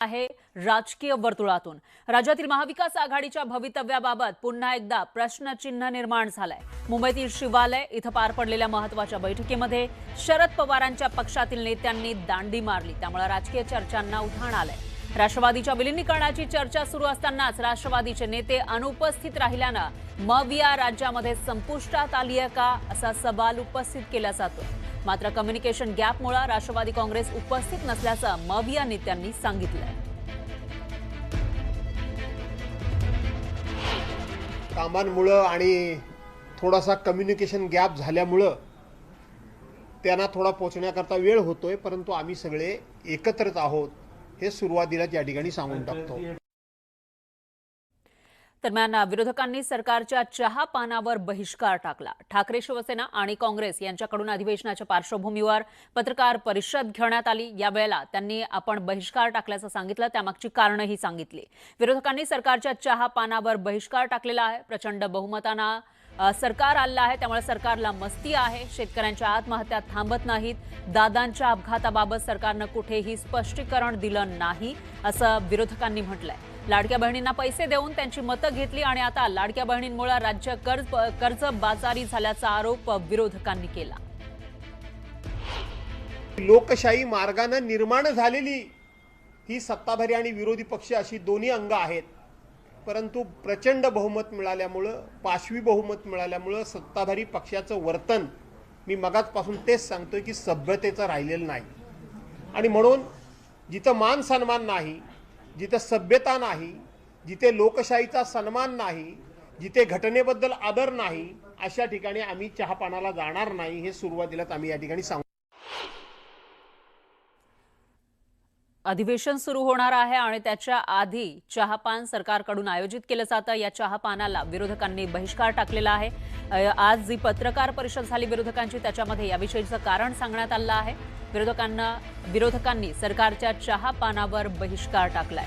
आहे राजकीय वर्तुळातून राज्यातील महाविकास आघाडीच्या भवितव्याबाबत पुन्हा एकदा प्रश्नचिन्ह निर्माण झालंय। मुंबईतील शिवालय इथं पार पडलेल्या महत्त्वाच्या बैठकीमध्ये शरद पवारांच्या पक्षातील नेत्यांनी दांडी मारली, त्यामुळे राजकीय चर्चांना उधाण आलंय। राष्ट्रवादीच्या विलीनीकरणाची चर्चा सुरू असतानाच राष्ट्रवादीचे नेते अनुपस्थित राहिल्यानं मविया राज्यामध्ये संपुष्टात आली आहे का असा सवाल उपस्थित केला जातो। मात्र कम्युनिकेशन गॅपमुळे राष्ट्रवादी काँग्रेस उपस्थित नसल्याचं मविया नेत्यांनी सांगितलंय। कामांमुळे आणि थोडासा कम्युनिकेशन गॅप झाल्यामुळे त्यांना थोडा पोहोचण्याकरता वेळ होतोय, परंतु आम्ही सगळे एकत्रच आहोत हे सुरुवातीलाच या ठिकाणी सांगून टाकतो। दरम्यान विरोधकांनी सरकारच्या चहा पानावर बहिष्कार टाकला। ठाकरे, शिवसेना आणि काँग्रेस यांच्याकडून अधिवेशनाच्या पार्श्वभूमीवर पत्रकार परिषद घेण्यात आली। यावेळेला त्यांनी आपण बहिष्कार टाकल्याचं सांगितलं, त्यामागची कारणंही सांगितली। विरोधकांनी सरकारच्या चहा पानावर बहिष्कार टाकलेला आहे। प्रचंड बहुमतानं सरकार आलं आहे, त्यामुळे सरकारला मस्ती आहे। शेतकऱ्यांच्या आत्महत्या थांबत नाहीत। दादांच्या अपघाताबाबत सरकारनं कुठेही स्पष्टीकरण दिलं नाही असं विरोधकांनी म्हटलंय। लाडक्या बहिणींना पैसे देऊन त्यांची मतं घेतली आणि आता लाडक्या बहिणींमुळे राज्य कर्जबाजारी झाल्याचा आरोप विरोधकांनी केला। लोकशाही मार्गाने निर्माण झालेली ही सत्ताधारी आणि विरोधी पक्ष अशी दोन्ही अंग आहेत, परंतु प्रचंड बहुमत मिळाल्यामुळे, पाशवी बहुमत मिळाल्यामुळे सत्ताधारी पक्षाचं वर्तन मी मगाचपासून तेच सांगतोय की सभ्यतेचं राहिलेलं नाही। आणि म्हणून जिथं मान सन्मान नाही, जिथे सभ्यता नाही, जिथे लोकशाहीचा सन्मान नाही, जिथे घटनेबद्दल आदर नाही, अशा ठिकाणी आम्ही चहापानाला जाणार नाही हे सुरुवातीलाच आम्ही या ठिकाणी सांगू। अधिवेशन सुरू होणार आहे आणि त्याच्या आधी चहापान सरकारकडून आयोजित केलं जातं। या चहापानाला विरोधकांनी बहिष्कार टाकलेला आहे। आज जी पत्रकार परिषद झाली विरोधकांची, त्याच्यामध्ये याविषयीचं कारण सांगण्यात आलं आहे। विरोधकांनी सरकारच्या चहापानावर बहिष्कार टाकलाय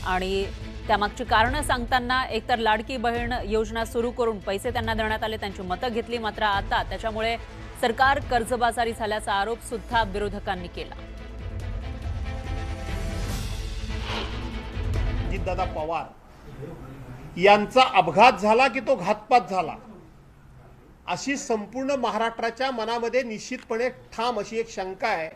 आणि त्यामागची कारणं सांगताना एकतर लाडकी बहीण योजना सुरू करून पैसे त्यांना देण्यात आले, त्यांची मतं घेतली, मात्र आता त्याच्यामुळे सरकार कर्जबाजारी झाल्याचा आरोप सुद्धा विरोधकांनी केला। अजितदादा पवार यांचा अपघात झाला की तो घातपात झाला अशी संपूर्ण महाराष्ट्राच्या मनामध्ये निश्चितपणे ठाम अशी एक शंका आहे।